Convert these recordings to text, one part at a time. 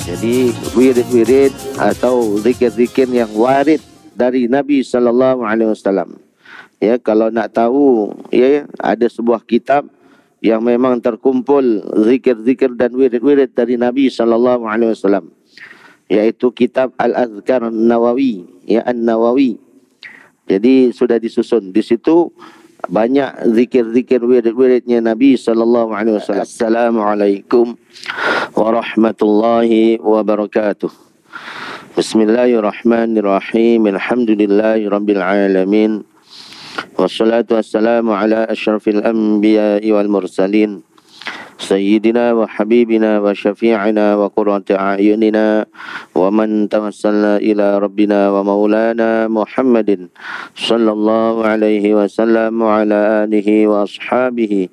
Jadi wirid-wirid atau zikir-zikir yang warid dari Nabi sallallahu alaihi wasallam. Ya, kalau nak tahu, ya, ada sebuah kitab yang memang terkumpul zikir-zikir dan wirid-wirid dari Nabi sallallahu alaihi wasallam, yaitu kitab Al-Azkar Nawawi, ya, An-Nawawi. Jadi sudah disusun di situ banyak zikir-zikir wirid-wiridnya Nabi sallallahu alaihi wasallam. Assalamualaikum warahmatullahi wabarakatuh. Bismillahirrahmanirrahim. Alhamdulillahirabbil alamin. Wassalatu wassalamu ala asyrafil anbiya'i wal mursalin. Sayyidina wa habibina wa syafi'ina wa qurrati a'yunina wa man tawassalna ila rabbina wa maulana Muhammadin sallallahu alaihi wasallam wa ala alihi wa ashabihi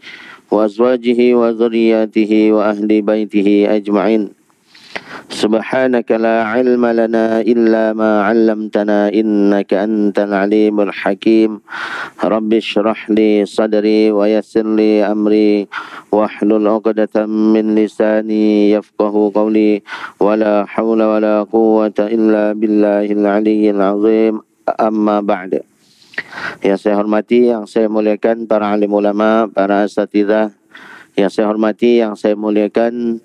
wa azwajihi wa dhurriyyatihi wa ahli baitihi ajma'in. Subhanaka la ilma lana illa ma 'allamtana innaka antal alimul hakim. Rabbi shrah li sadri wa yassir li amri wahlul 'uqdatam min lisani yafqahu qawli wa la hawla wa la quwwata illa billahil aliyyil azim. Amma ba'd. Yang saya hormati, yang saya muliakan para alim ulama, para asatidzah, yang saya hormati, yang saya muliakan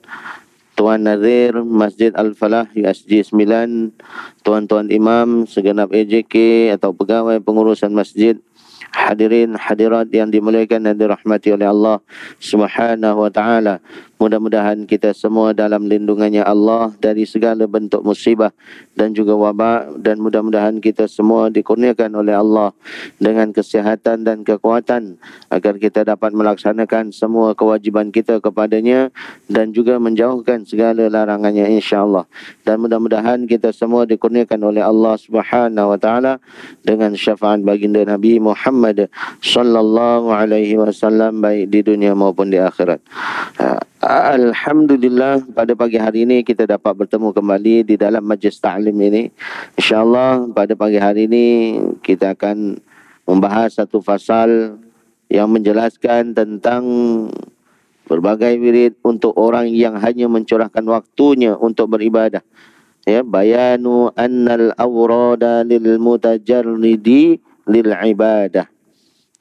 Tuan Nazir Masjid Al-Falah USG 9, tuan-tuan imam, segenap EJK atau pegawai pengurusan masjid, hadirin hadirat yang dimuliakan dan dirahmati oleh Allah Subhanahu wa taala. Mudah-mudahan kita semua dalam lindungannya Allah dari segala bentuk musibah dan juga wabak, dan mudah-mudahan kita semua dikurniakan oleh Allah dengan kesihatan dan kekuatan agar kita dapat melaksanakan semua kewajiban kita kepadanya dan juga menjauhkan segala larangannya insya-Allah. Dan mudah-mudahan kita semua dikurniakan oleh Allah Subhanahu wa taala dengan syafaat baginda Nabi Muhammad sallallahu alaihi wasallam baik di dunia maupun di akhirat. Alhamdulillah, pada pagi hari ini kita dapat bertemu kembali di dalam majlis ta'lim ini. InsyaAllah pada pagi hari ini kita akan membahas satu fasal yang menjelaskan tentang berbagai wirid untuk orang yang hanya mencurahkan waktunya untuk beribadah. Ya, bayanu annal awrada lil mutajarridi lil ibadah.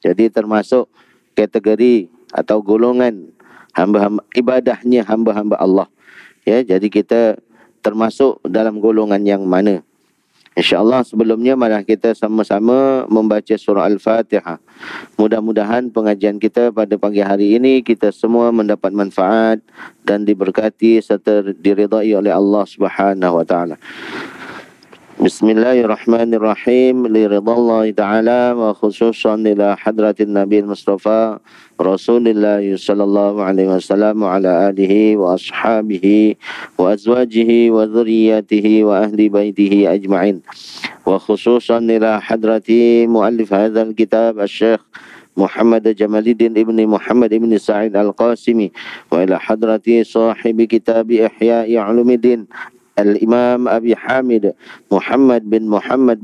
Jadi termasuk kategori atau golongan hamba-hamba ibadahnya hamba-hamba Allah. Ya, jadi kita termasuk dalam golongan yang mana? InsyaAllah sebelumnya mari kita sama-sama membaca surah Al-Fatihah. Mudah-mudahan pengajian kita pada pagi hari ini kita semua mendapat manfaat dan diberkati serta diridai oleh Allah Subhanahu wa taala. Bismillahirrahmanirrahim. Liridhallahi ta'ala wa khususan ila hadratin Nabi Mustafa Rasulullah sallallahu alaihi wasallam wa ala alihi wa ashabihi wa azwajihi wa dhurriyyatihi wa ahli baitihi ajma'in. Wa khususan ila hadrati muallif hadzal kitab Asy-Syaikh Muhammad Jamaluddin ibni Muhammad ibni Sa'id Al-Qasimi wa ila hadrati sahibi kitab Ihya'i Ulumuddin Al-Imam Abi Hamid Muhammad bin Muhammad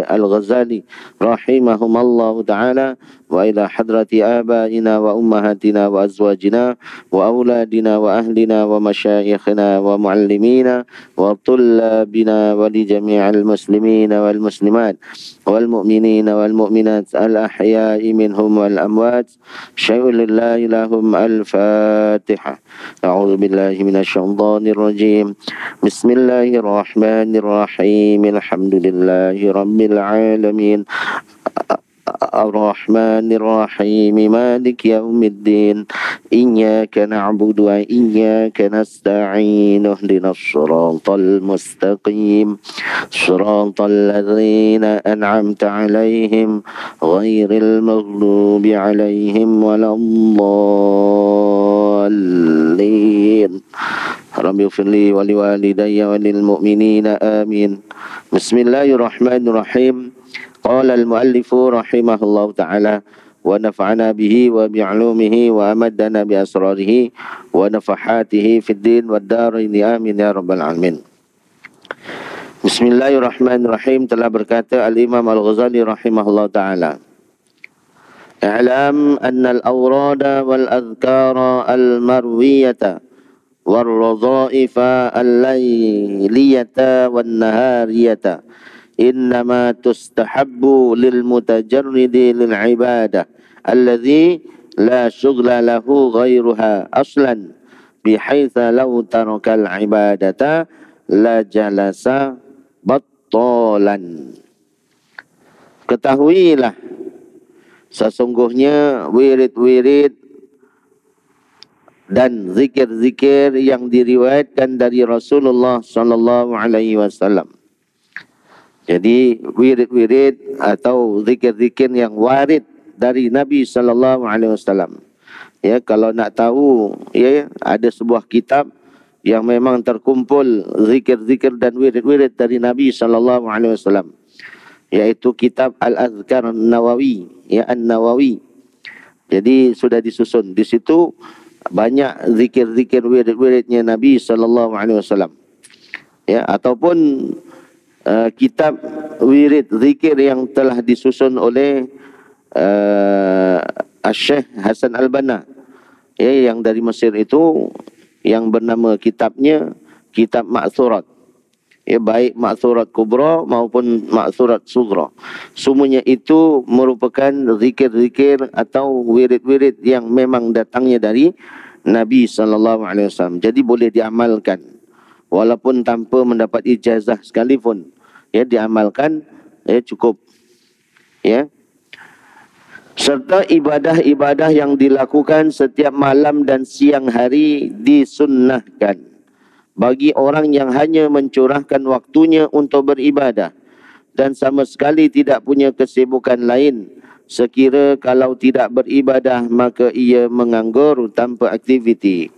Al-Ghazali rahimahumallahu ta'ala wa ila hadrati abaina wa ummahatina wa azwajina wa auladina wa ahlina wa masyayikhina wa muallimina wa tullabina wa li jami'al muslimina wal muslimat wal mu'minina wal mu'minat al-ahya'i minhum wal amwat syai'un lillahi lahum. Al-Fatihah. A'udzu billahi minasyaitonir rajim. Bismillahirrahmanirrahim. Alhamdulillahi rabbil alamin. Ar-Rahmanir Rahim. Maliki yaumiddin. Iyyaka na'budu wa iyyaka nasta'in. Ihdinas siratal mustaqim. Siratal ladzina an'amta 'alaihim ghairil maghdubi 'alaihim waladdallin. Rabbi firli wa liwalidayya wa lil mu'minina amin. Bismillahirrahmanirrahim. Qala al-muallifu rahimahullahu ta'ala wa nafa'ana bihi wa bi'ulumihi wa amaddana bi asrarihi wa nafahatihi fid din wad darain amin ya rabbal alamin. Bismillahirrahmanirrahim. Telah berkata Al-Imam Al-Ghazali rahimahullahu ta'ala, i'lam anna al-awrada wal adhkara al-marwiyata warradha'ifa al-layliyata wan-nahariyata innama tustahabbu lil mutajarridi lil ibadah alladhi la syughla lahu ghairuha aslan bihaitsa law tarakal ibadata la jalasa battalan. Ketahuilah sesungguhnya wirid-wirid dan zikir-zikir yang diriwayatkan dari Rasulullah sallallahu alaihi wasallam. Jadi wirid-wirid atau zikir-zikir yang warid dari Nabi sallallahu alaihi wasallam. Ya, kalau nak tahu, ya, ada sebuah kitab yang memang terkumpul zikir-zikir dan wirid-wirid dari Nabi sallallahu alaihi wasallam, yaitu kitab Al-Azkar Nawawi, ya, An-Nawawi. Jadi sudah disusun di situ banyak zikir-zikir wirid-wiridnya Nabi sallallahu alaihi wasallam. Ya, ataupun kitab wirid zikir yang telah disusun oleh Syekh Hasan Al-Banna, ya, yang dari Mesir itu, yang bernama kitabnya Kitab Ma'thurat. Ya, baik Ma'thurat Kubra maupun Ma'thurat Sughra. Semuanya itu merupakan zikir-zikir atau wirid-wirid yang memang datangnya dari Nabi sallallahu alaihi wasallam. Jadi boleh diamalkan walaupun tanpa mendapat ijazah sekalipun. Ya, diamalkan, ya, cukup. Ya. Serta ibadah-ibadah yang dilakukan setiap malam dan siang hari disunnahkan bagi orang yang hanya mencurahkan waktunya untuk beribadah dan sama sekali tidak punya kesibukan lain. Sekira kalau tidak beribadah maka ia menganggur tanpa aktiviti.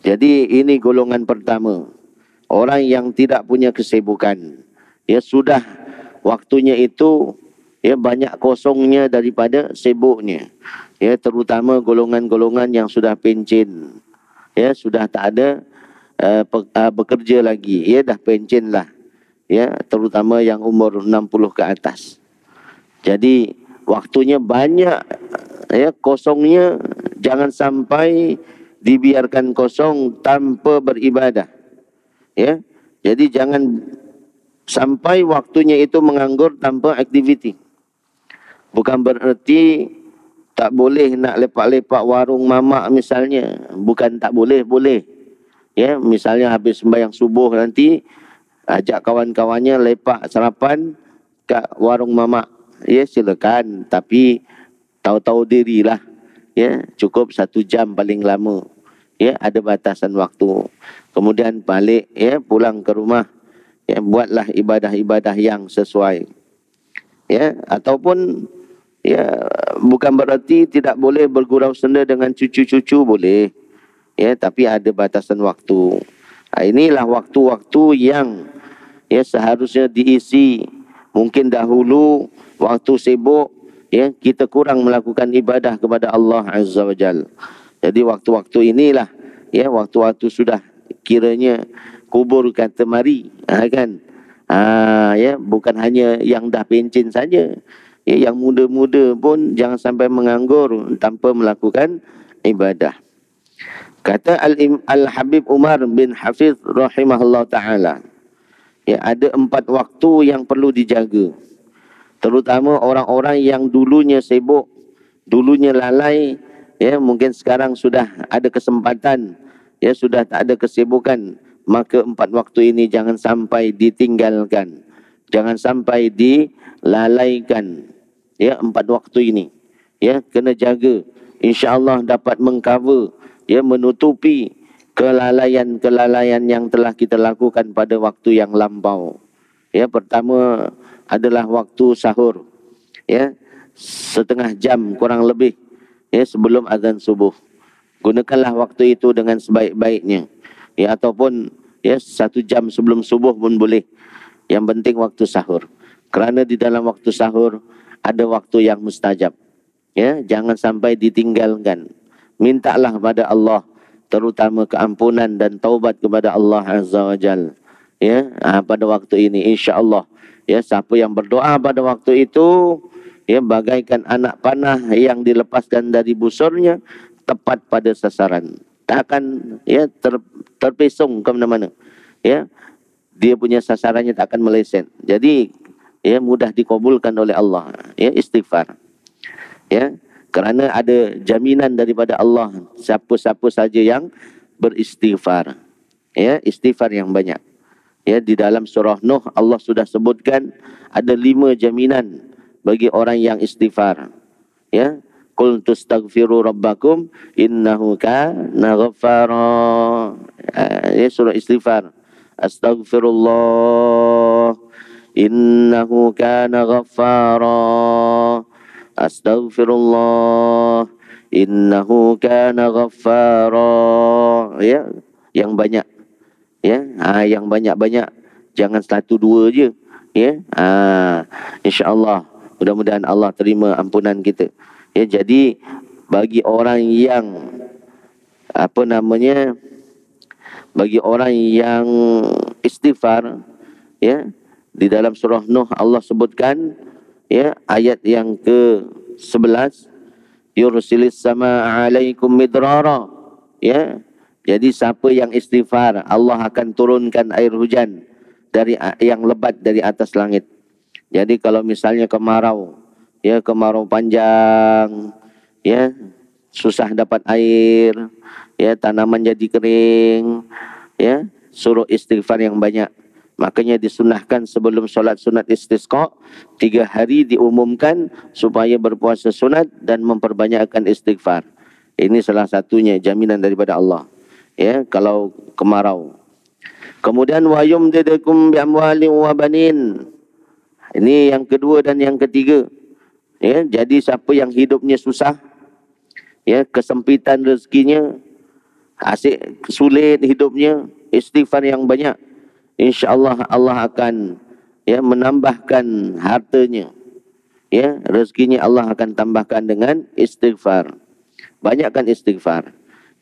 Jadi ini golongan pertama, orang yang tidak punya kesibukan. Ya, sudah waktunya itu, ya, banyak kosongnya daripada sibuknya. Ya, terutama golongan-golongan yang sudah pencen. Ya, sudah tak ada bekerja lagi. Ya, dah pencen lah. Ya, terutama yang umur 60 ke atas. Jadi waktunya banyak, ya, kosongnya, jangan sampai dibiarkan kosong tanpa beribadah. Ya, jadi jangan sampai waktunya itu menganggur tanpa aktiviti. Bukan bererti tak boleh nak lepak-lepak warung mamak misalnya. Bukan tak boleh, boleh. Ya, misalnya habis sembahyang subuh nanti ajak kawan-kawannya lepak sarapan kat warung mamak. Ya, silakan, tapi tahu-tahu dirilah. Ya, cukup 1 jam paling lama. Ya, ada batasan waktu. Kemudian balik, ya, pulang ke rumah. Ya, buatlah ibadah-ibadah yang sesuai. Ya, ataupun, ya, bukan berarti tidak boleh bergurau senda dengan cucu-cucu, boleh. Ya, tapi ada batasan waktu. Inilah waktu-waktu yang, ya, seharusnya diisi. Mungkin dahulu waktu sibuk, ya, kita kurang melakukan ibadah kepada Allah Azza wa Jalla. Jadi waktu-waktu inilah, ya, waktu-waktu sudah kiranya kubur kata mari, kan? Ya, bukan hanya yang dah pencen saja. Ya, yang muda-muda pun jangan sampai menganggur tanpa melakukan ibadah. Kata Al-Habib Umar bin Hafiz rahimahullah ta'ala, ya, ada 4 waktu yang perlu dijaga. Terutama orang-orang yang dulunya sibuk, dulunya lalai, ya, mungkin sekarang sudah ada kesempatan, ya, sudah tak ada kesibukan. Maka 4 waktu ini jangan sampai ditinggalkan, jangan sampai dilalaikan. Ya, 4 waktu ini, ya, kena jaga. InsyaAllah dapat mengcover, ya, menutupi kelalaian-kelalaian yang telah kita lakukan pada waktu yang lampau. Ya, pertama adalah waktu sahur. Ya, 1/2 jam kurang lebih, ya, sebelum azan subuh. Gunakanlah waktu itu dengan sebaik-baiknya. Ya, ataupun, ya, 1 jam sebelum subuh pun boleh. Yang penting waktu sahur. Kerana di dalam waktu sahur ada waktu yang mustajab. Ya, jangan sampai ditinggalkan. Mintalah pada Allah, terutama keampunan dan taubat kepada Allah Azza wa Jalla. Ya, pada waktu ini insya-Allah, ya, siapa yang berdoa pada waktu itu, ya, bagaikan anak panah yang dilepaskan dari busurnya, tepat pada sasaran. Tak akan, ya, terpesong ke mana-mana. Ya, dia punya sasarannya tak akan meleset. Jadi ya mudah dikabulkan oleh Allah. Ya, istighfar. Ya, kerana ada jaminan daripada Allah siapa-siapa saja yang beristighfar. Ya, istighfar yang banyak. Ya, di dalam surah Nuh Allah sudah sebutkan ada 5 jaminan bagi orang yang istighfar. Ya, qul tastaghfiru rabbakum innahu kana ghaffara. Ya, surah istighfar. Astaghfirullah innahu kana ghaffara. Astaghfirullah innahu kana ghaffara. Ya, yang banyak. Ya, yang banyak-banyak, jangan 1-2 je. Ya, insya-Allah mudah-mudahan Allah terima ampunan kita. Ya, jadi bagi orang yang bagi orang yang istighfar, ya, di dalam surah Nuh Allah sebutkan, ya, ayat yang ke-11, yursilis sama alaikum midrara. Ya, jadi siapa yang istighfar, Allah akan turunkan air hujan dari yang lebat dari atas langit. Jadi kalau misalnya kemarau, ya, kemarau panjang, ya, susah dapat air, ya, tanaman jadi kering, ya, suruh istighfar yang banyak. Makanya disunahkan sebelum solat sunat istisqa 3 hari diumumkan supaya berpuasa sunat dan memperbanyakkan istighfar. Ini salah satunya jaminan daripada Allah. Ya, kalau kemarau. Kemudian wa yumdidukum bi amwalin wa banin. Ini yang kedua dan yang ketiga. Ya, jadi siapa yang hidupnya susah, ya, kesempitan rezekinya, asyik sulit hidupnya, istighfar yang banyak, insya-Allah Allah akan, ya, menambahkan hartanya. Ya, rezekinya Allah akan tambahkan dengan istighfar. Banyakkan istighfar.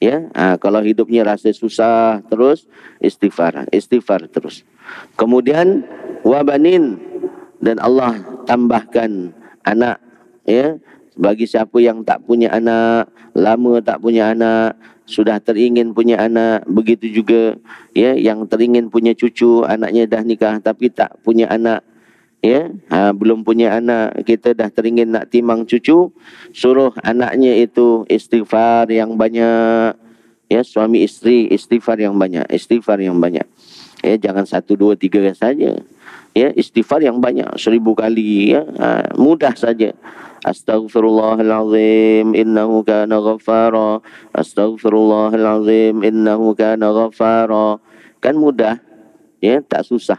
Ya, kalau hidupnya rasa susah terus istighfar terus. Kemudian wabanin, dan Allah tambahkan anak. Ya, bagi siapa yang tak punya anak, lama tak punya anak, sudah teringin punya anak, begitu juga, ya, yang teringin punya cucu, anaknya dah nikah tapi tak punya anak. Ya, belum punya anak, kita dah teringin nak timang cucu, suruh anaknya itu istighfar yang banyak. Ya, suami isteri istighfar yang banyak, istighfar yang banyak. Ya, jangan 1, 2, 3 saja. Ya, istighfar yang banyak 1000 kali. Ya, mudah saja. Astaghfirullahalazim innahu kana ghaffara. Astaghfirullahalazim innahu kana ghaffara. Kan mudah. Ya, tak susah.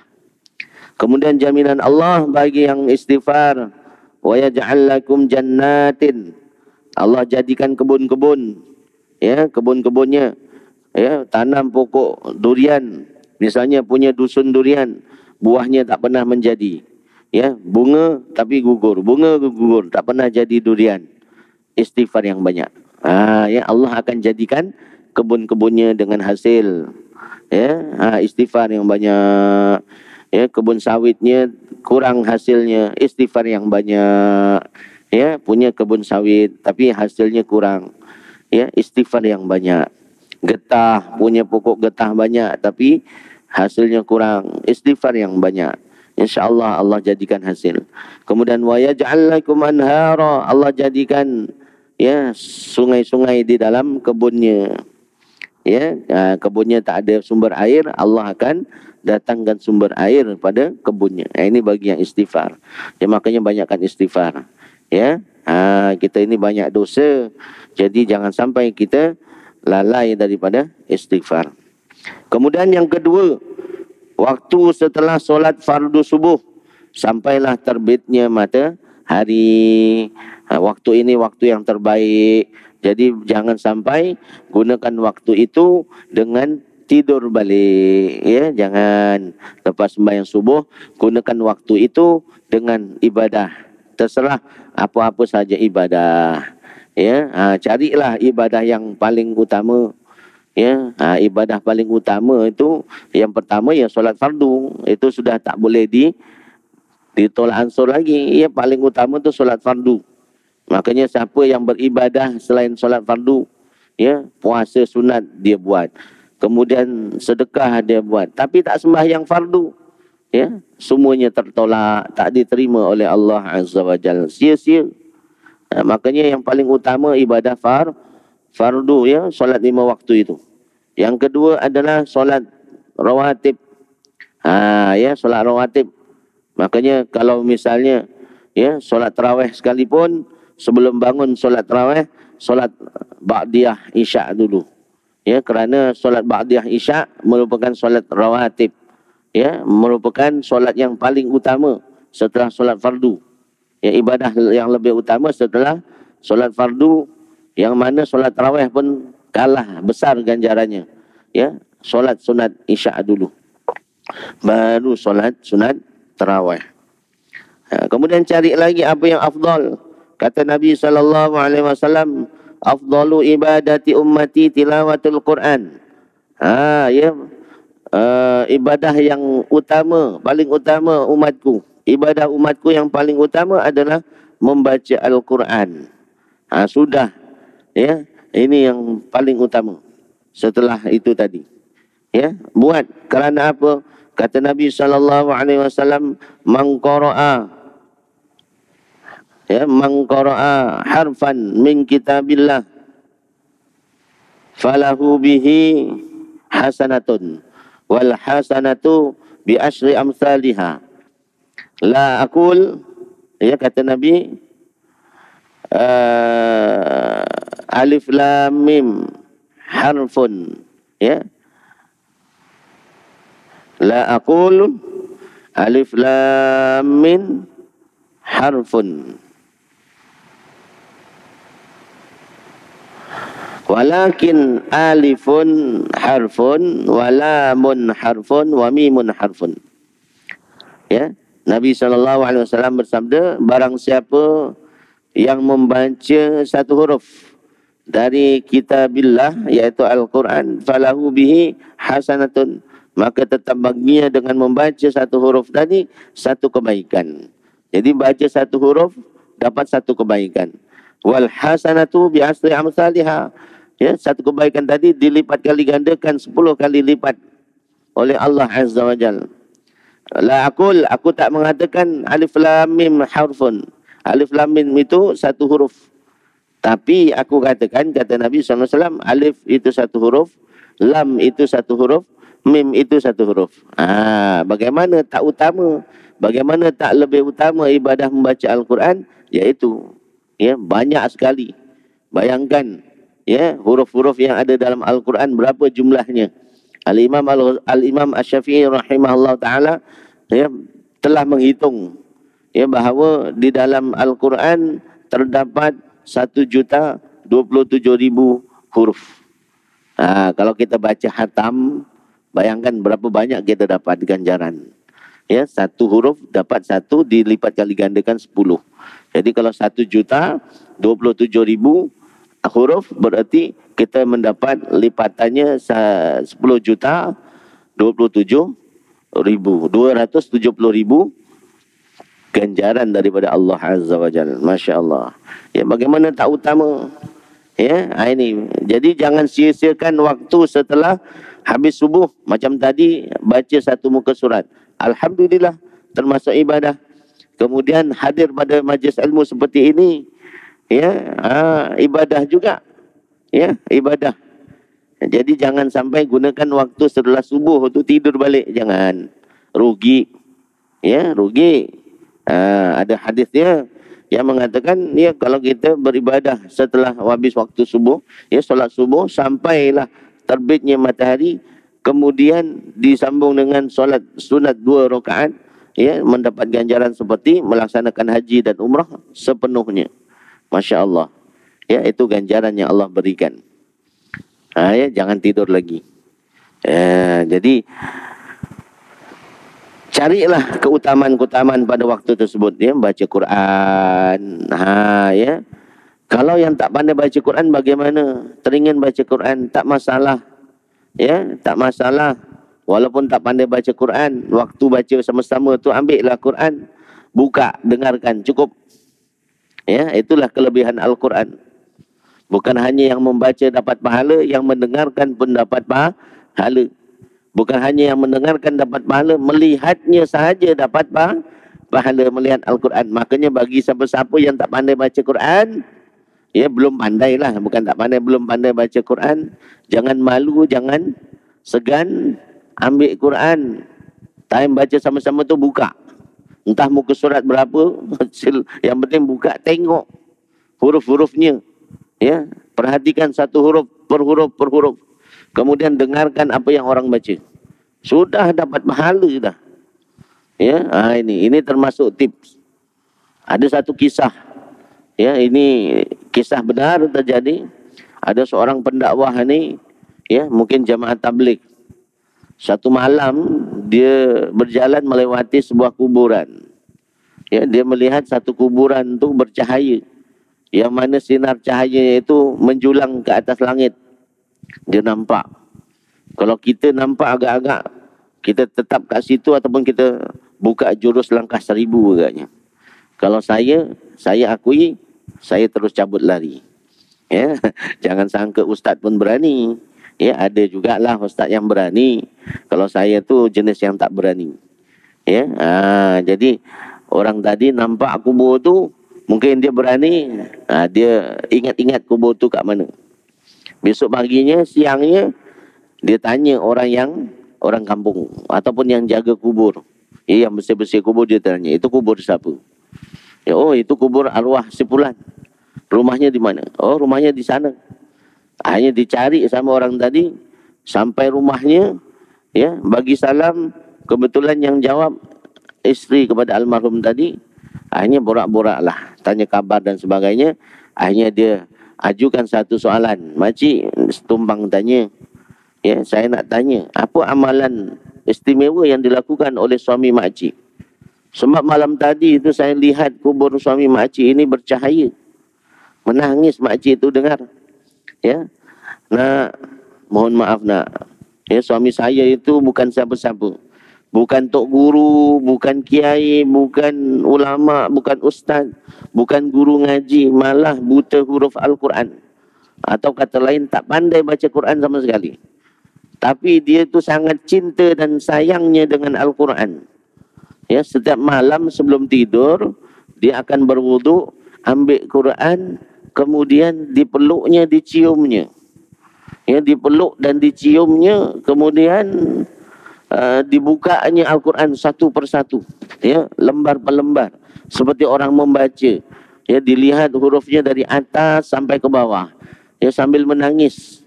Kemudian jaminan Allah bagi yang istighfar, wa yaj'al lakum jannatin. Allah jadikan kebun-kebun, ya, kebun-kebunnya, ya, tanam pokok durian. Misalnya punya dusun durian, buahnya tak pernah menjadi. Ya, bunga tapi gugur, bunga gugur, tak pernah jadi durian. Istighfar yang banyak. Ya, Allah akan jadikan kebun-kebunnya dengan hasil. Ya, istighfar yang banyak. Ya, kebun sawitnya kurang hasilnya, istighfar yang banyak. Ya, punya kebun sawit tapi hasilnya kurang. Ya, istighfar yang banyak. Getah, punya pokok getah banyak tapi hasilnya kurang, istighfar yang banyak. InsyaAllah Allah jadikan hasil. Kemudian wa yaj'al lakum anhara, Allah jadikan, ya, sungai-sungai di dalam kebunnya. Ya, kebunnya tak ada sumber air, Allah akan datangkan sumber air pada kebunnya. Ini bagi yang istighfar. Ya, makanya banyakkan istighfar. Ya, kita ini banyak dosa, jadi jangan sampai kita lalai daripada istighfar. Kemudian yang kedua, waktu setelah solat fardu subuh sampailah terbitnya matahari. Waktu ini waktu yang terbaik. Jadi jangan sampai gunakan waktu itu dengan tidur balik. Ya, jangan lepas sembahyang subuh gunakan waktu itu dengan ibadah. Terserah apa-apa saja ibadah. Ya, carilah ibadah yang paling utama. Ya, ibadah paling utama itu yang pertama ya solat fardu. Itu sudah tak boleh ditolak ansur lagi. Ya, paling utama itu solat fardu. Makanya siapa yang beribadah selain solat fardu, ya, puasa sunat dia buat. kemudian sedekah dia buat, tapi tak sembahyang fardu, ya, semuanya tertolak, tak diterima oleh Allah Azza wa Jalla, sia-sia. Makanya yang paling utama ibadah fardu, ya, solat 5 waktu itu. Yang kedua adalah solat rawatib. Ya, solat rawatib. Makanya kalau misalnya, ya, solat tarawih sekalipun, sebelum bangun solat tarawih, solat ba'diyah isya dulu. Ya, kerana solat ba'diyah isya merupakan solat rawatib. Ya, merupakan solat yang paling utama setelah solat fardu. Ya, ibadah yang lebih utama setelah solat fardu, yang mana solat tarawih pun kalah besar ganjarannya. Ya, solat sunat isya dulu, baru solat sunat tarawih. Kemudian cari lagi apa yang afdal. Kata Nabi SAW, afdalu ibadati ummati tilawatul Quran. Ya, ibadah yang utama, paling utama umatku, ibadah umatku yang paling utama adalah membaca Al-Quran. Sudah, ya, ini yang paling utama. Setelah itu tadi, ya, buat kerana apa? Kata Nabi SAW, man qara'a, ya, man qara'a harfan min kitabillah falahu bihi hasanatun wal hasanatu bi asyri amsalihha. La aqul, ya, kata Nabi, alif lam mim harfun, ya, la aqul alif lam mim harfun walakin alifun harfun wa lamun harfun wa mimun harfun. Ya, Nabi SAW bersabda, barang siapa yang membaca satu huruf dari kitabillah, iaitu Al-Quran, falahu bihi hasanatun, maka tetap baginya dengan membaca satu huruf tadi satu kebaikan. Jadi baca satu huruf dapat satu kebaikan. Wal hasanatu bi asri amsalihha. Ya, satu kebaikan tadi dilipat kali gandakan 10 kali lipat oleh Allah Azza wa Jalla. La aqul, aku tak mengatakan alif lam mim harfun. Alif lam mim itu satu huruf. Tapi aku katakan, kata Nabi SAW, alif itu satu huruf, lam itu satu huruf, mim itu satu huruf. Bagaimana tak utama? Bagaimana tak lebih utama ibadah membaca Al-Quran? Iaitu, ya, banyak sekali. Bayangkan, ya, huruf-huruf yang ada dalam Al-Quran berapa jumlahnya. Al-Imam Asy-Syafi'i rahimahullah ta'ala, ya, telah menghitung, ya, bahawa di dalam Al-Quran terdapat 1.027.000 huruf. Kalau kita baca hatam, bayangkan berapa banyak kita dapat ganjaran. Ya, satu huruf dapat satu, dilipat kali gandakan 10. Jadi kalau 1.027.000 huruf, berarti kita mendapat lipatannya 10.027.270.000 ganjaran daripada Allah Azza wa Jalla. Masya Allah. Ya, bagaimana tak utama? Ya, ini. Jadi jangan sia-siakan waktu setelah habis subuh. Macam tadi baca satu muka surat, alhamdulillah, termasuk ibadah. Kemudian hadir pada majlis ilmu seperti ini, ya, ibadah juga. Ya, ibadah. Jadi jangan sampai gunakan waktu setelah subuh tu tidur balik, jangan. Rugi. Ya, rugi. Ada hadisnya yang mengatakan, ya, kalau kita beribadah setelah habis waktu subuh, ya, solat subuh sampailah terbitnya matahari, kemudian disambung dengan solat sunat 2 rakaat, ya, mendapat ganjaran seperti melaksanakan haji dan umrah sepenuhnya. Masya Allah. Ya, itu ganjaran yang Allah berikan. Ya, jangan tidur lagi. Jadi carilah keutamaan-keutamaan pada waktu tersebut, ya, baca Quran. Ya. Kalau yang tak pandai baca Quran bagaimana? Teringin baca Quran, tak masalah. Ya, tak masalah. Walaupun tak pandai baca Quran, waktu baca sama-sama tu ambillah Quran, buka, dengarkan, cukup. Ya, itulah kelebihan Al-Quran. Bukan hanya yang membaca dapat pahala, yang mendengarkan pun dapat pahala. Bukan hanya yang mendengarkan dapat pahala, melihatnya sahaja dapat pahala melihat Al-Quran. Makanya bagi siapa-siapa yang tak pandai baca Quran, ya belum pandai lah, bukan tak pandai, belum pandai baca Quran, jangan malu, jangan segan, ambil Quran. Time baca sama-sama tu buka. Entah muka surat berapa, yang penting buka, tengok huruf-hurufnya. Ya, perhatikan satu huruf per huruf. Kemudian dengarkan apa yang orang baca. Sudah dapat pahala dah. Ya, ini termasuk tips. Ada satu kisah. Ya, ini kisah benar terjadi. Ada seorang pendakwah ni, ya, mungkin jamaah tabligh. Satu malam dia berjalan melewati sebuah kuburan. Ya, dia melihat satu kuburan tu bercahaya. Yang mana sinar cahayanya itu menjulang ke atas langit. Dia nampak. Kalau kita nampak agak-agak, kita tetap kat situ ataupun kita buka jurus langkah 1000 agaknya. Kalau saya akui, saya terus cabut lari. Ya, jangan sangka ustaz pun berani. Ya, ada jugalah ustaz yang berani. Kalau saya tu jenis yang tak berani. Ya, jadi orang tadi nampak kubur tu, mungkin dia berani, dia ingat-ingat kubur tu kat mana. Besok paginya, siangnya, dia tanya orang kampung ataupun yang jaga kubur. Yang bersih-bersih kubur, dia tanya, itu kubur siapa? Ya, oh itu kubur arwah si fulan. Rumahnya di mana? Oh, rumahnya di sana. Hanya dicari sama orang tadi sampai rumahnya, ya, bagi salam, kebetulan yang jawab isteri kepada almarhum tadi. Akhirnya borak-borak lah, tanya kabar dan sebagainya. Akhirnya dia ajukan satu soalan. Makcik tumpang tanya, ya, saya nak tanya, apa amalan istimewa yang dilakukan oleh suami makcik? Sebab malam tadi itu saya lihat kubur suami makcik ini bercahaya. Menangis makcik itu dengar. Ya, nak, mohon maaf nak. Ya, suami saya itu bukan siapa-siapa. Bukan tok guru, bukan kiai, bukan ulama, bukan ustaz, bukan guru ngaji, malah buta huruf Al-Quran. Atau kata lain, tak pandai baca Quran sama sekali. Tapi dia tu sangat cinta dan sayangnya dengan Al-Quran. Ya, setiap malam sebelum tidur, dia akan berwuduk, ambil Quran, kemudian dipeluknya, diciumnya. Ya, dipeluk dan diciumnya, kemudian dibukanya Al-Quran satu persatu, ya, lembar per lembar, seperti orang membaca. Ya, dilihat hurufnya dari atas sampai ke bawah. Ya, sambil menangis.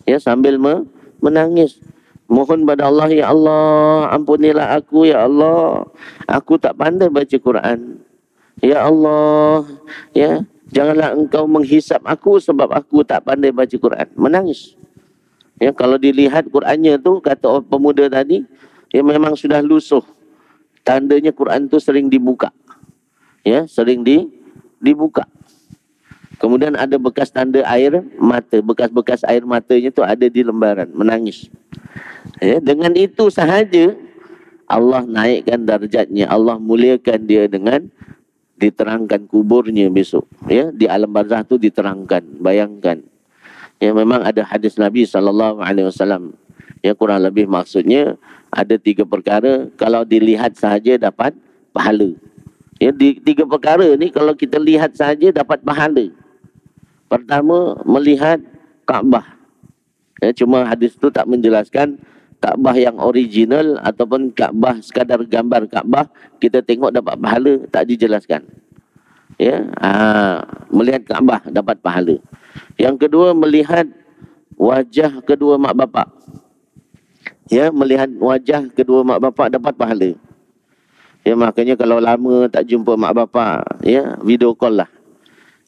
Ya, sambil menangis. Mohon pada Allah, ya Allah, ampunilah aku, ya Allah. Aku tak pandai baca Quran. Ya Allah, ya, janganlah engkau menghisap aku sebab aku tak pandai baca Quran. Menangis. Ya, kalau dilihat Qurannya tu, kata pemuda tadi, ya memang sudah lusuh. Tandanya Quran tu sering dibuka. Ya, sering dibuka. Kemudian ada bekas tanda air mata, bekas-bekas air matanya tu ada di lembaran, menangis. Ya, dengan itu sahaja Allah naikkan darjatnya, Allah muliakan dia dengan diterangkan kuburnya besok. Ya, di alam barzah tu diterangkan. Bayangkan. Ya, memang ada hadis Nabi SAW. Ya, kurang lebih maksudnya ada 3 perkara kalau dilihat sahaja dapat pahala. Ya, di 3 perkara ni kalau kita lihat sahaja dapat pahala. Pertama, melihat Kaabah. Ya, cuma hadis tu tak menjelaskan Kaabah yang original ataupun Kaabah sekadar gambar Kaabah kita tengok dapat pahala, tak dijelaskan. Ya, melihat Kaabah dapat pahala. Yang kedua, melihat wajah kedua mak bapak. Ya, melihat wajah kedua mak bapak dapat pahala. Ya, makanya kalau lama tak jumpa mak bapak, ya, video call lah.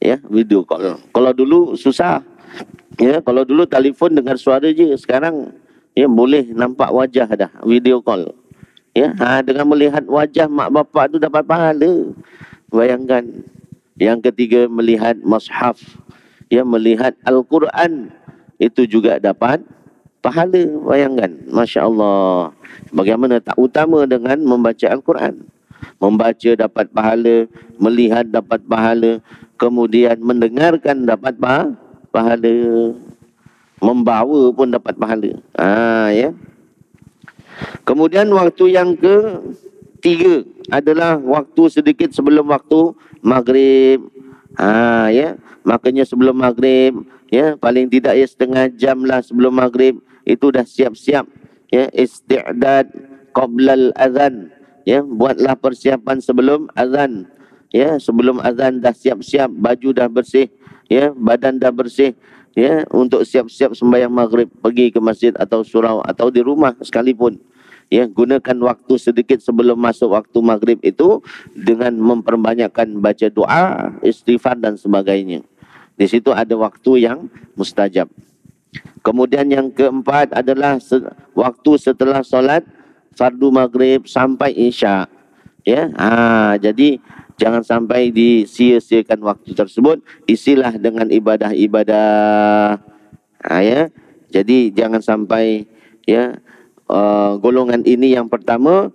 Ya, video call. Kalau dulu susah. Ya, kalau dulu telefon dengar suara je. Sekarang ya boleh nampak wajah dah, video call. Ya, dengan melihat wajah mak bapak tu dapat pahala. Bayangkan. Yang ketiga, melihat mushaf. Ya, melihat Al-Quran, itu juga dapat pahala. Bayangkan, Masya Allah. Bagaimana tak utama dengan membaca Al-Quran. Membaca dapat pahala, melihat dapat pahala, kemudian mendengarkan dapat pahala. membawa pun dapat pahala. Ya. Kemudian waktu yang ketiga adalah waktu sedikit sebelum waktu maghrib. Ya, makanya sebelum maghrib, ya, paling tidak ya setengah jam lah sebelum maghrib itu dah siap-siap, ya, isti'dad qablal azan, ya, buatlah persiapan sebelum azan, ya, sebelum azan dah siap-siap, baju dah bersih, ya, badan dah bersih, ya, untuk siap-siap sembahyang maghrib, pergi ke masjid atau surau atau di rumah sekalipun. Ya, gunakan waktu sedikit sebelum masuk waktu maghrib itu dengan memperbanyakkan baca doa, istighfar dan sebagainya. Di situ ada waktu yang mustajab. Kemudian yang keempat adalah waktu setelah solat fardu maghrib sampai isya. Ya, jadi jangan sampai disia-siakan waktu tersebut. Isilah dengan ibadah-ibadah. Ya, jadi jangan sampai, ya, golongan ini yang pertama,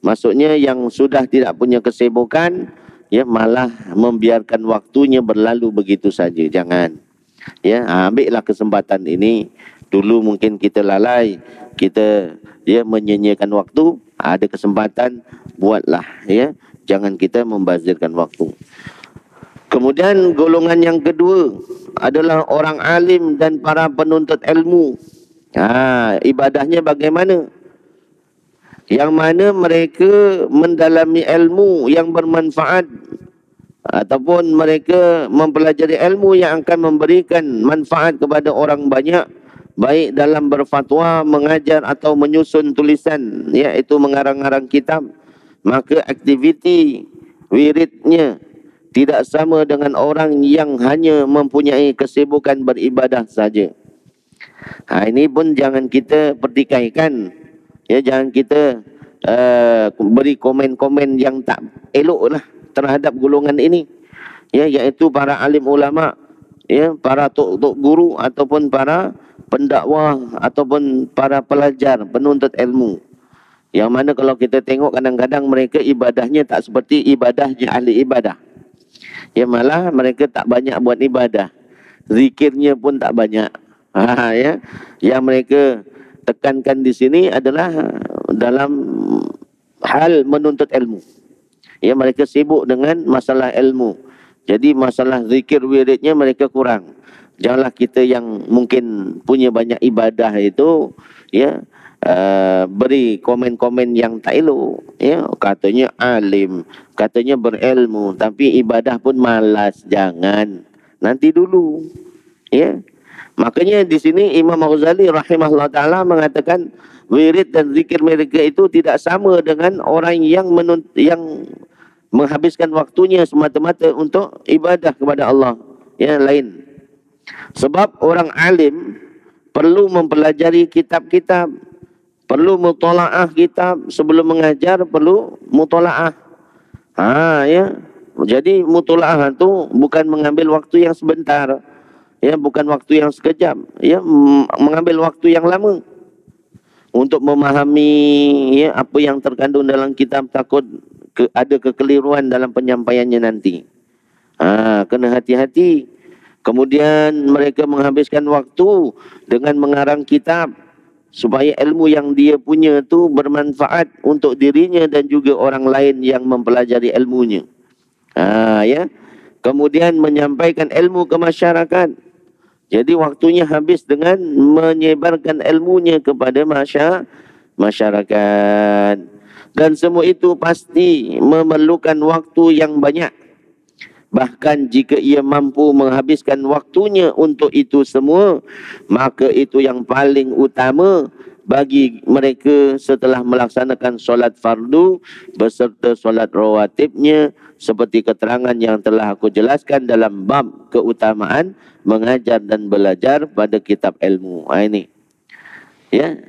maksudnya yang sudah tidak punya kesibukan, ya, malah membiarkan waktunya berlalu begitu saja. Jangan, ya, ambillah kesempatan ini. Dulu mungkin kita lalai, kita, ya, menyia-nyiakan waktu. Ada kesempatan, buatlah, ya, jangan kita membazirkan waktu. Kemudian golongan yang kedua adalah orang alim dan para penuntut ilmu. Ibadahnya bagaimana? Yang mana mereka mendalami ilmu yang bermanfaat ataupun mereka mempelajari ilmu yang akan memberikan manfaat kepada orang banyak, baik dalam berfatwa, mengajar atau menyusun tulisan, iaitu mengarang-arang kitab, maka aktiviti wiridnya tidak sama dengan orang yang hanya mempunyai kesibukan beribadah saja. Ini pun jangan kita pertikaikan, ya, jangan kita beri komen-komen yang tak elok lah terhadap golongan ini, ya, iaitu para alim ulama, ya, para tok guru ataupun para pendakwah ataupun para pelajar penuntut ilmu, yang mana kalau kita tengok kadang-kadang mereka ibadahnya tak seperti ibadahnya ahli ibadah, ya, malah mereka tak banyak buat ibadah, zikirnya pun tak banyak. Ya, yang mereka tekankan di sini adalah dalam hal menuntut ilmu. Ya, mereka sibuk dengan masalah ilmu. Jadi masalah zikir wiridnya mereka kurang. Janganlah kita yang mungkin punya banyak ibadah itu, ya, beri komen-komen yang tak elok, ya, katanya alim, katanya berilmu, tapi ibadah pun malas. Jangan, nanti dulu, ya. Makanya di sini Imam Ghazali rahimahullah ta'ala mengatakan wirid dan zikir mereka itu tidak sama dengan orang yang menghabiskan waktunya semata-mata untuk ibadah kepada Allah, ya, lain. Sebab orang alim perlu mempelajari kitab-kitab, perlu mutola'ah kitab sebelum mengajar, perlu mutola'ah. Ya, jadi mutola'ah itu bukan mengambil waktu yang sebentar, ya, bukan waktu yang sekejap, ya, mengambil waktu yang lama untuk memahami, ya, apa yang terkandung dalam kitab, takut ada kekeliruan dalam penyampaiannya nanti. Kena hati-hati. Kemudian mereka menghabiskan waktu dengan mengarang kitab supaya ilmu yang dia punya tu bermanfaat untuk dirinya dan juga orang lain yang mempelajari ilmunya. Ya. Kemudian menyampaikan ilmu ke masyarakat. Jadi waktunya habis dengan menyebarkan ilmunya kepada masyarakat. Dan semua itu pasti memerlukan waktu yang banyak. Bahkan jika ia mampu menghabiskan waktunya untuk itu semua, maka itu yang paling utama bagi mereka setelah melaksanakan solat fardu beserta solat rawatibnya, seperti keterangan yang telah aku jelaskan dalam bab keutamaan mengajar dan belajar pada kitab ilmu. Ini, ya.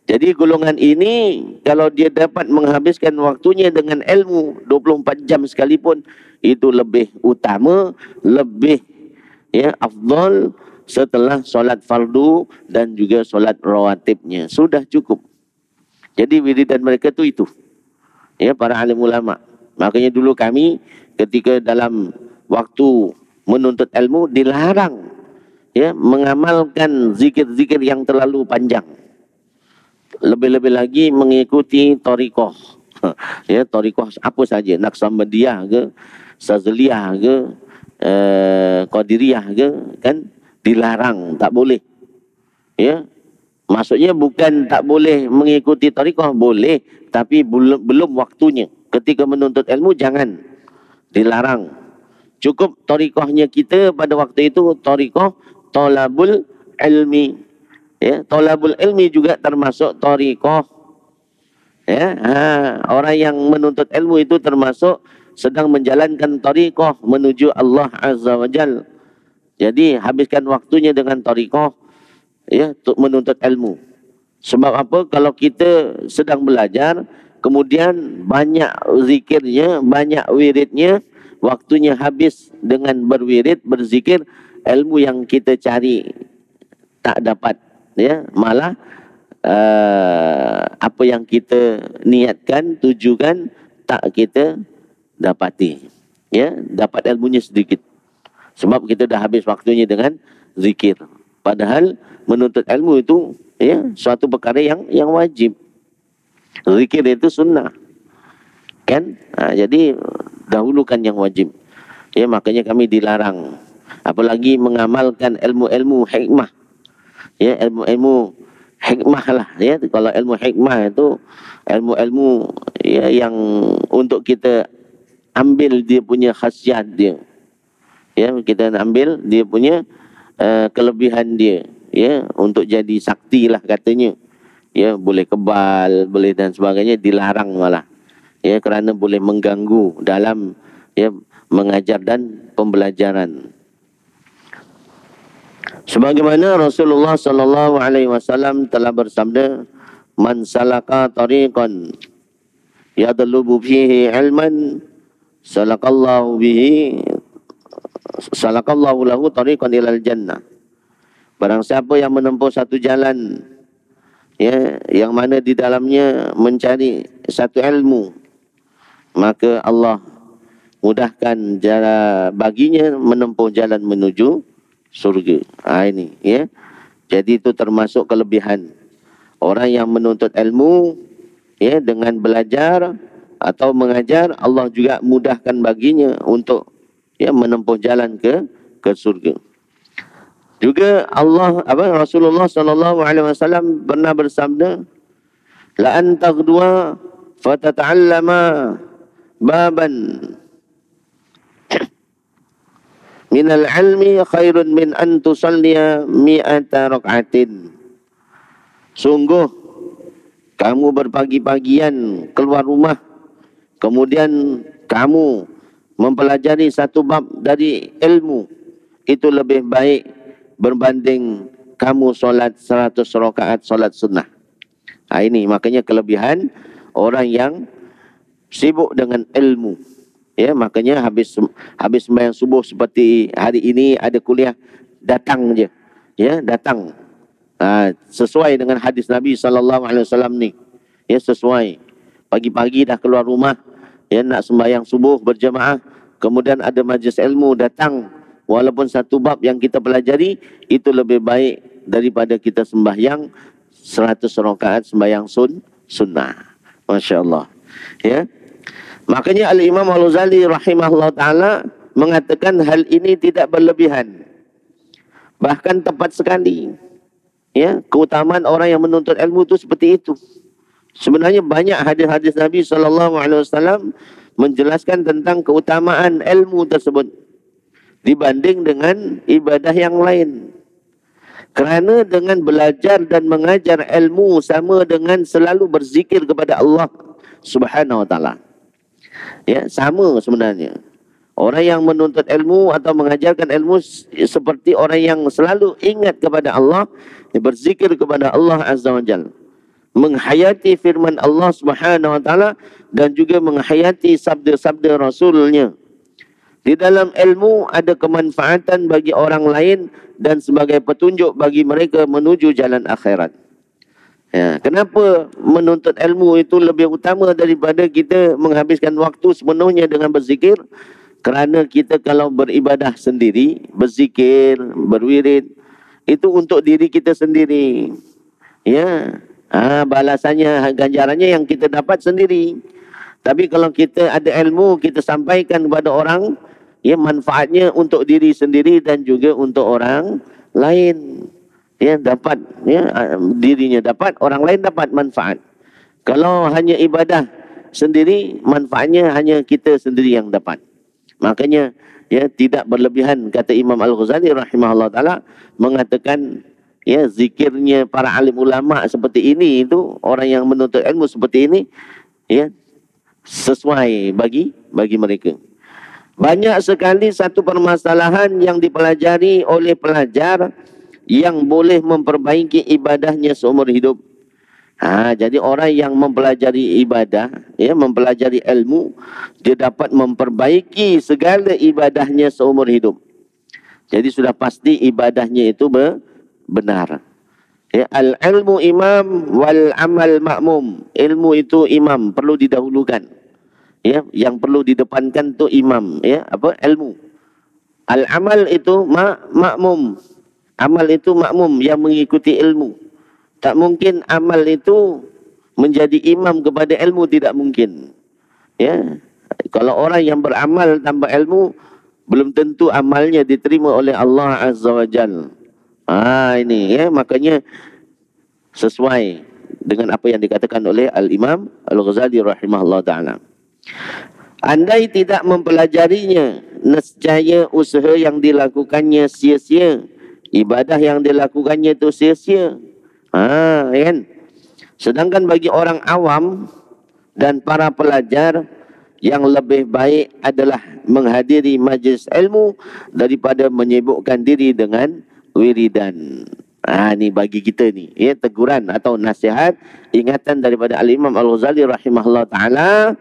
Jadi golongan ini kalau dia dapat menghabiskan waktunya dengan ilmu 24 jam sekalipun, itu lebih utama, lebih, ya, afdal setelah solat fardu dan juga solat rawatibnya. Sudah cukup. Jadi wiridan mereka itu, ya, para alim ulama. Makanya dulu kami ketika dalam waktu menuntut ilmu dilarang, ya, mengamalkan zikir-zikir yang terlalu panjang. Lebih-lebih lagi mengikuti thariqah. Ya, thariqah apa saja, Naqsabandiyah ke, Sazaliyah ke, Qadiriyah ke, kan dilarang, tak boleh. Ya, maksudnya bukan tak boleh mengikuti thariqah, boleh, tapi belum waktunya. Ketika menuntut ilmu jangan, dilarang. Cukup thariqahnya kita pada waktu itu thariqah talabul ilmi. Ya, talabul ilmi juga termasuk thariqah. Ya, orang yang menuntut ilmu itu termasuk sedang menjalankan thariqah menuju Allah Azza wa Jal. Jadi habiskan waktunya dengan thariqah, ya, untuk menuntut ilmu. Sebab apa? Kalau kita sedang belajar, kemudian banyak zikirnya, banyak wiridnya, waktunya habis dengan berwirid, berzikir, ilmu yang kita cari tak dapat, ya, malah apa yang kita niatkan, tujukan, tak kita dapati, ya, dapat ilmunya sedikit. Sebab kita dah habis waktunya dengan zikir. Padahal menuntut ilmu itu, ya, suatu perkara yang wajib. Zikir itu sunnah, kan? Jadi dahulukan yang wajib. Ya, makanya kami dilarang. Apalagi mengamalkan ilmu-ilmu hikmah. Ya, ilmu-ilmu hikmah lah. Ya, kalau ilmu hikmah itu ilmu-ilmu, ya, yang untuk kita ambil dia punya khasiat dia. Ya, kita ambil dia punya kelebihan dia, ya, untuk jadi sakti lah katanya. Ya, boleh kebal, boleh dan sebagainya, dilarang malah. Ya, kerana boleh mengganggu dalam, ya, mengajar dan pembelajaran. Sebagaimana Rasulullah sallallahu alaihi wasallam telah bersabda, "Man salaka tariqan yadlubu fihi ilman, salakallahu lahu tariqan ilal jannah." Barang siapa yang menempuh satu jalan, ya, yang mana di dalamnya mencari satu ilmu, maka Allah mudahkan jalan baginya menempuh jalan menuju surga. Ini, ya. Jadi itu termasuk kelebihan orang yang menuntut ilmu, ya, dengan belajar atau mengajar, Allah juga mudahkan baginya untuk, ya, menempuh jalan ke surga. Juga Rasulullah sallallahu alaihi wasallam pernah bersabda, "La an taghdwa fatata'allama baban minal ilmi khairun min an tusalliya mi'ata rak'atin." Sungguh kamu berpagi-pagian keluar rumah, kemudian kamu mempelajari satu bab dari ilmu, itu lebih baik berbanding kamu solat 100 rakaat solat sunnah. Ini makanya kelebihan orang yang sibuk dengan ilmu. Ya, makanya habis sembahyang subuh seperti hari ini ada kuliah, datang je. Ya, datang. Sesuai dengan hadis Nabi sallallahu alaihi wasallam ni. Ya, sesuai. Pagi-pagi dah keluar rumah, ya, nak sembahyang subuh berjamaah, kemudian ada majlis ilmu, datang. Walaupun satu bab yang kita pelajari, itu lebih baik daripada kita sembahyang 100 rakaat sembahyang sunnah. Masya Allah. Ya. Makanya Al-Imam Al-Ghazali rahimahullah ta'ala mengatakan hal ini tidak berlebihan, bahkan tepat sekali. Ya, keutamaan orang yang menuntut ilmu itu seperti itu. Sebenarnya banyak hadis-hadis Nabi SAW menjelaskan tentang keutamaan ilmu tersebut dibanding dengan ibadah yang lain. Kerana dengan belajar dan mengajar ilmu sama dengan selalu berzikir kepada Allah Subhanahu wa taala. Ya, sama sebenarnya. Orang yang menuntut ilmu atau mengajarkan ilmu seperti orang yang selalu ingat kepada Allah, berzikir kepada Allah Azza wa Jalla, menghayati firman Allah Subhanahu wa taala dan juga menghayati sabda-sabda Rasulnya. Di dalam ilmu ada kemanfaatan bagi orang lain dan sebagai petunjuk bagi mereka menuju jalan akhirat. Ya, kenapa menuntut ilmu itu lebih utama daripada kita menghabiskan waktu sepenuhnya dengan berzikir? Kerana kita kalau beribadah sendiri, berzikir, berwirid, itu untuk diri kita sendiri. Ya. Balasannya, ganjarannya yang kita dapat sendiri. Tapi kalau kita ada ilmu, kita sampaikan kepada orang, ya, manfaatnya untuk diri sendiri dan juga untuk orang lain. Ya, dapat, ya, dirinya dapat, orang lain dapat manfaat. Kalau hanya ibadah sendiri, manfaatnya hanya kita sendiri yang dapat. Makanya, ya, tidak berlebihan, kata Imam Al-Ghazali rahimahullah ta'ala, mengatakan, ya, zikirnya para alim ulama seperti ini, itu orang yang menuntut ilmu seperti ini, ya, sesuai bagi mereka. Banyak sekali satu permasalahan yang dipelajari oleh pelajar yang boleh memperbaiki ibadahnya seumur hidup. Jadi orang yang mempelajari ibadah, ya, mempelajari ilmu, dia dapat memperbaiki segala ibadahnya seumur hidup. Jadi sudah pasti ibadahnya itu benar. Ya, al-ilmu imam wal amal makmum. Ilmu itu imam, perlu didahulukan. Ya, yang perlu didepankan tu imam, ya, ilmu. Al-amal itu makmum. Amal itu makmum yang mengikuti ilmu. Tak mungkin amal itu menjadi imam kepada ilmu, tidak mungkin. Ya. Kalau orang yang beramal tanpa ilmu, belum tentu amalnya diterima oleh Allah Azza wa Jalla. Ini, ya, makanya sesuai dengan apa yang dikatakan oleh Al-Imam Al-Ghazali rahimahullah ta'ala. Andai tidak mempelajarinya, nescaya usaha yang dilakukannya sia-sia. Ibadah yang dilakukannya itu sia-sia. Kan? Sedangkan bagi orang awam dan para pelajar, yang lebih baik adalah menghadiri majlis ilmu daripada menyibukkan diri dengan wiridan. Ni bagi kita ni, ya, teguran atau nasihat, ingatan daripada Al-Imam Al-Ghazali rahimahullah ta'ala,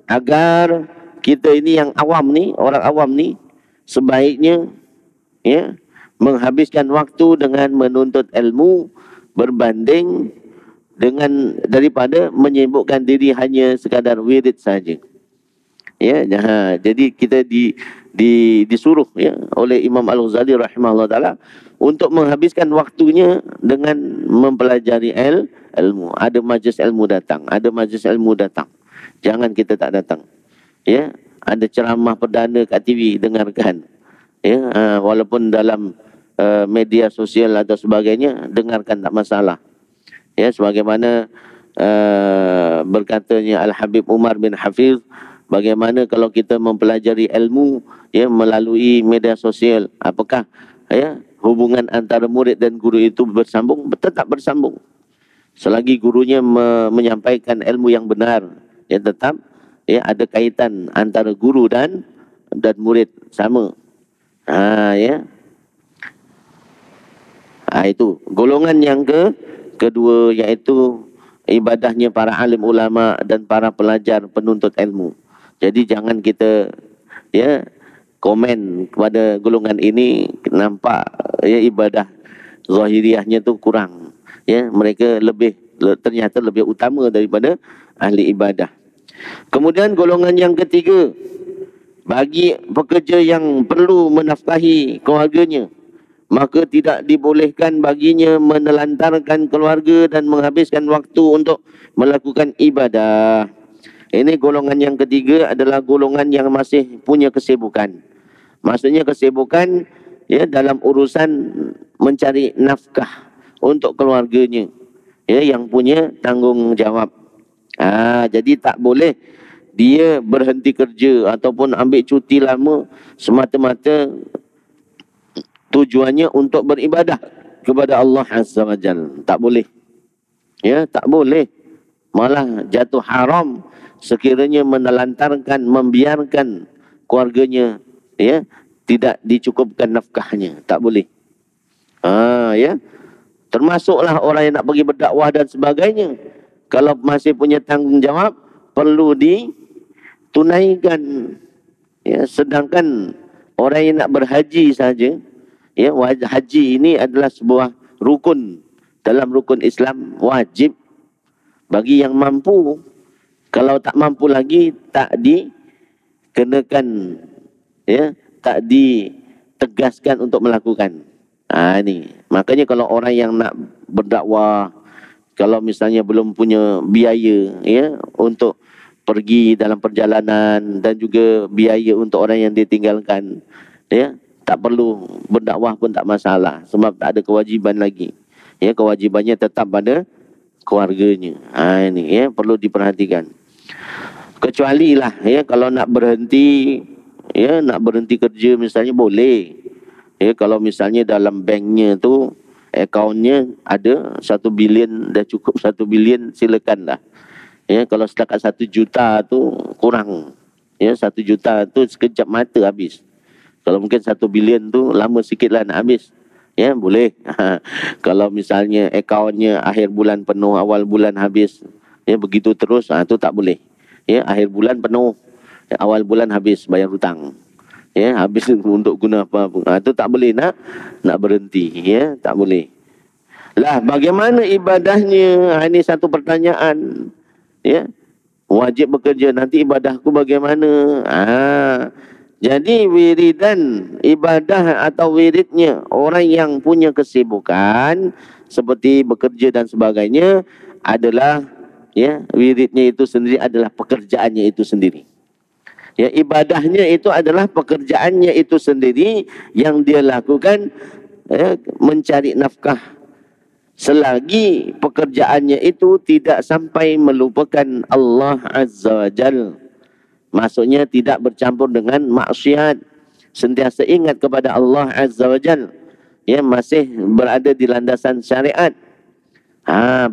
agar kita ini yang awam ni, orang awam ni, sebaiknya, ya, menghabiskan waktu dengan menuntut ilmu berbanding dengan daripada menyibukkan diri hanya sekadar wirid saja. Ya, jadi kita disuruh, ya, oleh Imam Al-Ghazali rahimahullah ta'ala untuk menghabiskan waktunya dengan mempelajari ilmu. Ada majlis ilmu datang, ada majlis ilmu datang. Jangan kita tak datang. Ya, ada ceramah perdana kat TV, dengarkan. Ya, walaupun dalam media sosial atau sebagainya, dengarkan, tak masalah. Ya, sebagaimana berkatanya Al-Habib Umar bin Hafiz, bagaimana kalau kita mempelajari ilmu, ya, melalui media sosial, apakah, ya, hubungan antara murid dan guru itu bersambung? Tetap bersambung. Selagi gurunya menyampaikan ilmu yang benar, ya, tetap, ya, ada kaitan antara guru dan murid sama. Ya. Itu golongan yang kedua, iaitu ibadahnya para alim ulama dan para pelajar penuntut ilmu. Jadi jangan kita, ya, komen kepada golongan ini, nampak, ya, ibadah zahiriahnya tu kurang. Ya, mereka ternyata lebih utama daripada ahli ibadah. Kemudian golongan yang ketiga, bagi pekerja yang perlu menafkahi keluarganya, maka tidak dibolehkan baginya menelantarkan keluarga dan menghabiskan waktu untuk melakukan ibadah. Ini golongan yang ketiga adalah golongan yang masih punya kesibukan. Maksudnya kesibukan, ya, dalam urusan mencari nafkah untuk keluarganya, ya, yang punya tanggungjawab. Jadi tak boleh dia berhenti kerja ataupun ambil cuti lama semata-mata tujuannya untuk beribadah kepada Allah Azza wa Jalla. Tak boleh. Ya, tak boleh. Malah jatuh haram sekiranya menelantarkan, membiarkan keluarganya, ya, tidak dicukupkan nafkahnya. Tak boleh. Ya. Termasuklah orang yang nak pergi berdakwah dan sebagainya. Kalau masih punya tanggungjawab, perlu ditunaikan. Ya, sedangkan orang yang nak berhaji saja, ya, haji ini adalah sebuah rukun dalam rukun Islam, wajib bagi yang mampu. Kalau tak mampu lagi, tak dikenakan, ya, tak ditegaskan untuk melakukan. Ni. Makanya kalau orang yang nak berdakwah, kalau misalnya belum punya biaya ya untuk pergi dalam perjalanan dan juga biaya untuk orang yang ditinggalkan, ya, tak perlu berdakwah pun tak masalah sebab tak ada kewajiban lagi. Ya, kewajibannya tetap pada keluarganya. Ini ya perlu diperhatikan. Kecuali lah ya kalau nak berhenti, ya nak berhenti kerja misalnya boleh. Ya kalau misalnya dalam banknya tu akaunnya ada 1 bilion, dah cukup 1 bilion, silakanlah. Ya kalau setakat 1 juta tu kurang. Ya 1 juta tu sekejap mata habis. Kalau mungkin 1 bilion tu lama sikitlah nak habis. Ya boleh. Kalau misalnya akaunnya akhir bulan penuh, awal bulan habis, ya begitu terus, tu tak boleh. Ya akhir bulan penuh, awal bulan habis bayar hutang. Ya habis untuk guna apa-apa. Itu tak boleh nak berhenti. Ya tak boleh. Lah bagaimana ibadahnya? Ini satu pertanyaan. Ya wajib bekerja, nanti ibadahku bagaimana? Jadi wiridan, ibadah atau wiridnya orang yang punya kesibukan seperti bekerja dan sebagainya adalah, ya wiridnya itu sendiri adalah pekerjaannya itu sendiri. Ya ibadahnya itu adalah pekerjaannya itu sendiri yang dia lakukan, ya, mencari nafkah. Selagi pekerjaannya itu tidak sampai melupakan Allah Azza wa Jalla. Maksudnya tidak bercampur dengan maksiat, sentiasa ingat kepada Allah Azza wa Jalla. Ya masih berada di landasan syariat.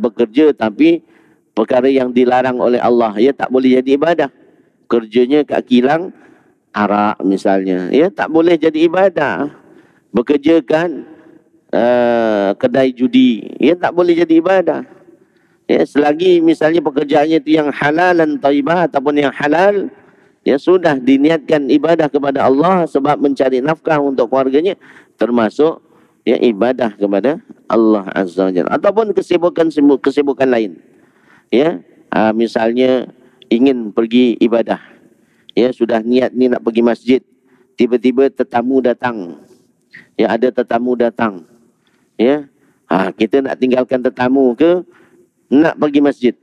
Bekerja tapi perkara yang dilarang oleh Allah, ya tak boleh jadi ibadah. Kerjanya kat kilang arak misalnya, ya tak boleh jadi ibadah. Bekerja kan kedai judi, ya tak boleh jadi ibadah. Ya selagi misalnya pekerjaannya itu yang halal dan thayyibah ataupun yang halal, ya sudah diniatkan ibadah kepada Allah sebab mencari nafkah untuk keluarganya, termasuk ya ibadah kepada Allah Azza wa Jalla. Ataupun kesibukan lain. Ya, misalnya ingin pergi ibadah. Ya, sudah niat ni nak pergi masjid. Tiba-tiba tetamu datang. Ya, ada tetamu datang. Ya. Kita nak tinggalkan tetamu ke nak pergi masjid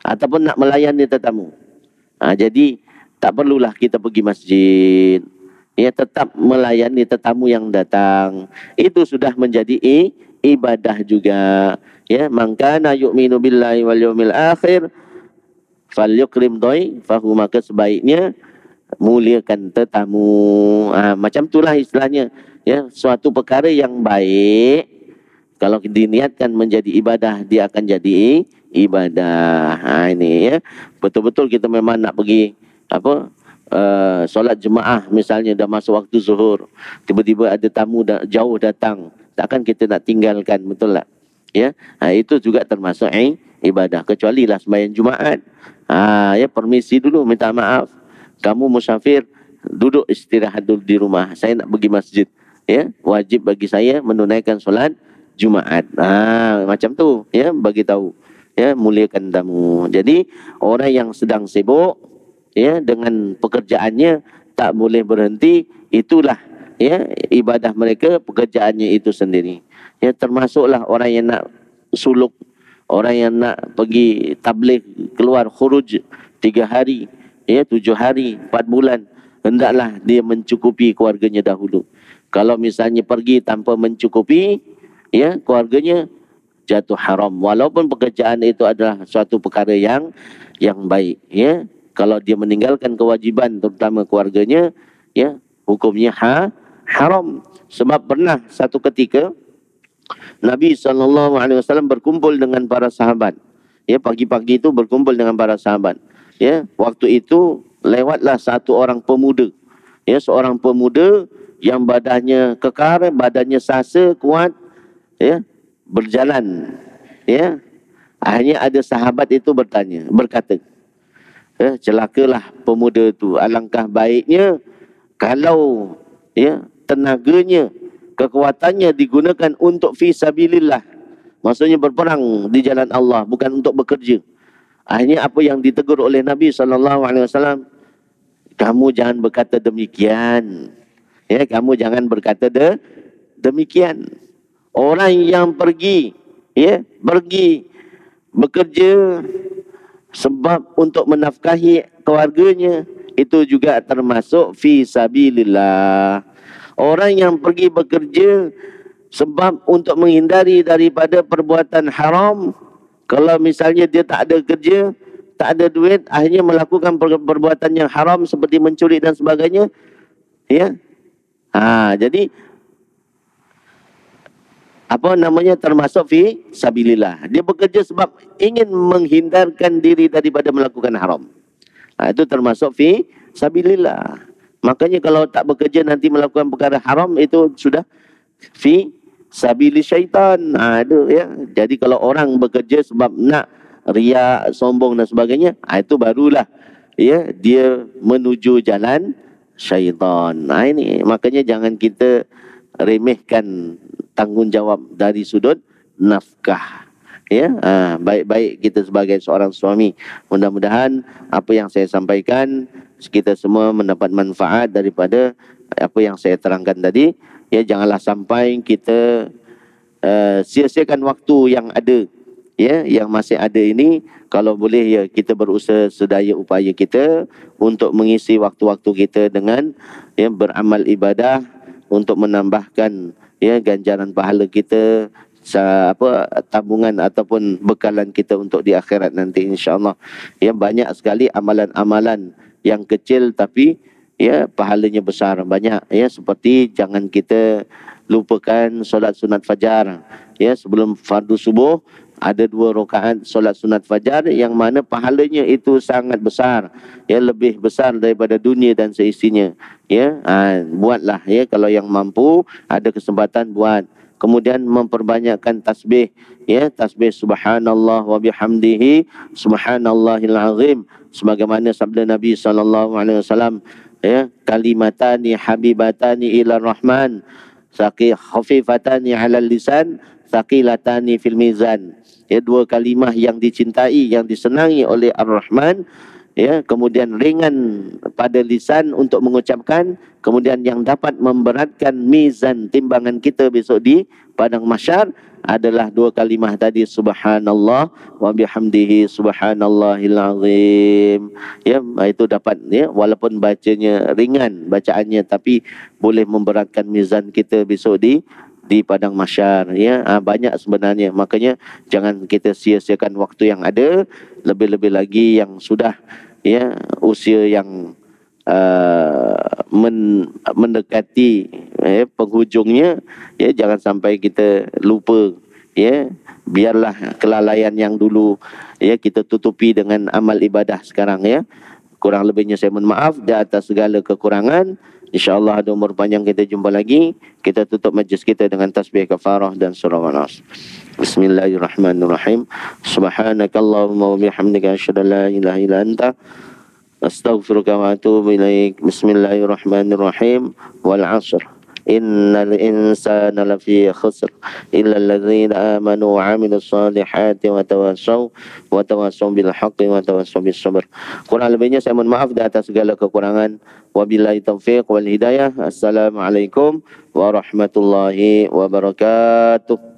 ataupun nak melayani tetamu. Jadi tak perlulah kita pergi masjid. Ya, tetap melayani tetamu yang datang. Itu sudah menjadi ibadah juga. Ya, man kana yu'minu billahi wal yawmil akhir falyukrim dhaifahu, maka sebaiknya muliakan tetamu. Macam itulah istilahnya. Ya, suatu perkara yang baik kalau diniatkan menjadi ibadah, dia akan jadi ibadah. Ini ya, betul-betul kita memang nak pergi solat jemaah misalnya, dah masuk waktu zuhur, tiba-tiba ada tamu jauh datang, takkan kita nak tinggalkan, betul tak? Ya, itu juga termasuk ibadah. Kecuali lah sembahyang Jumaat. Ya permisi dulu, minta maaf, kamu musafir, duduk istirahat dulu di rumah, saya nak pergi masjid. Ya, wajib bagi saya menunaikan solat Jumaat. Macam tu, ya, bagi tahu. Ya, muliakan tamu. Jadi orang yang sedang sibuk, ya, dengan pekerjaannya tak boleh berhenti, itulah ya ibadah mereka, pekerjaannya itu sendiri. Ya, termasuklah orang yang nak suluk, orang yang nak pergi tabligh, keluar khuruj 3 hari, ya 7 hari, 4 bulan, hendaklah dia mencukupi keluarganya dahulu. Kalau misalnya pergi tanpa mencukupi, ya keluarganya jatuh haram, walaupun pekerjaan itu adalah suatu perkara yang baik. Ya, kalau dia meninggalkan kewajiban terutama keluarganya, ya hukumnya haram. Sebab pernah satu ketika Nabi SAW berkumpul dengan para sahabat. Ya, pagi-pagi itu berkumpul dengan para sahabat. Ya, waktu itu lewatlah satu orang pemuda. Ya, seorang pemuda yang badannya kekar, badannya sasa, kuat, ya, berjalan. Ya, akhirnya ada sahabat itu berkata, celakalah pemuda itu. Alangkah baiknya kalau ya tenaganya, kekuatannya digunakan untuk fi sabilillah. Maksudnya berperang di jalan Allah, bukan untuk bekerja. Akhirnya apa yang ditegur oleh Nabi SAW, kamu jangan berkata demikian. Ya, kamu jangan berkata demikian. Orang yang pergi bekerja sebab untuk menafkahi keluarganya, itu juga termasuk fi sabilillah. Orang yang pergi bekerja sebab untuk menghindari daripada perbuatan haram, kalau misalnya dia tak ada kerja, tak ada duit, akhirnya melakukan perbuatan yang haram seperti mencuri dan sebagainya, ya. Jadi termasuk fi sabilillah. Dia bekerja sebab ingin menghindarkan diri daripada melakukan haram. Itu termasuk fi sabilillah. Makanya kalau tak bekerja nanti melakukan perkara haram, itu sudah fi sabili syaitan. Itu ya. Jadi kalau orang bekerja sebab nak riak, sombong dan sebagainya, itu barulah ya dia menuju jalan syaitan. Ini makanya jangan kita remehkan tanggungjawab dari sudut nafkah. Ya, baik-baik kita sebagai seorang suami. Mudah-mudahan apa yang saya sampaikan, kita semua mendapat manfaat daripada apa yang saya terangkan tadi. Ya, janganlah sampai kita sia-siakan waktu yang ada, ya, yang masih ada ini. Kalau boleh ya kita berusaha sedaya upaya kita untuk mengisi waktu-waktu kita dengan ya beramal ibadah untuk menambahkan ya ganjaran pahala kita, tabungan ataupun bekalan kita untuk di akhirat nanti insya-Allah. Ya, banyak sekali amalan-amalan yang kecil tapi ya pahalanya besar, banyak ya. Seperti jangan kita lupakan solat sunat fajar. Ya, sebelum fardu subuh ada 2 rakaat solat sunat fajar yang mana pahalanya itu sangat besar, ya, lebih besar daripada dunia dan seisinya. Ya, buatlah ya, kalau yang mampu ada kesempatan buat. Kemudian memperbanyakkan tasbih, ya, tasbih subhanallah wa bihamdihi subhanallahil azim, sebagaimana sabda Nabi sallallahu alaihi wasallam, ya, kalimatani habibatani ila rahman khafifatani ala lisan thaqilatani fil mizan. Ya, 2 kalimah yang dicintai, yang disenangi oleh Ar-Rahman, ya, kemudian ringan pada lisan untuk mengucapkan, kemudian yang dapat memberatkan mizan timbangan kita besok di padang mahsyar adalah 2 kalimah tadi, subhanallah wa bihamdihi subhanallahil azim. Ya, itu dapat ya, walaupun bacanya ringan bacaannya tapi boleh memberatkan mizan kita besok di padang mahsyar, ya. Banyak sebenarnya, makanya jangan kita sia-siakan waktu yang ada, lebih-lebih lagi yang sudah ya usia yang mendekati penghujungnya, ya, jangan sampai kita lupa, ya. Biarlah kelalaian yang dulu ya kita tutupi dengan amal ibadah sekarang, ya. Kurang lebihnya saya mohon maaf di atas segala kekurangan. InsyaAllah ada umur panjang kita jumpa lagi. Kita tutup majlis kita dengan tasbih kafarah dan surah Al-Nas. Bismillahirrahmanirrahim. Subhanakallahumma wa bihamdika asyhadu an la ilaha illa anta astaghfiruka wa atubu ilaik. Bismillahirrahmanirrahim. Wal 'ashr. Innal insana lafi khusr illa alladhina amanu wa 'amilus solihati wa tawassaw bil haqqi wa tawassaw bis sabr. Kurang lebihnya saya mohon maaf di atas segala kekurangan. Wabillahi taufiq wal hidayah. Assalamualaikum warahmatullahi wabarakatuh.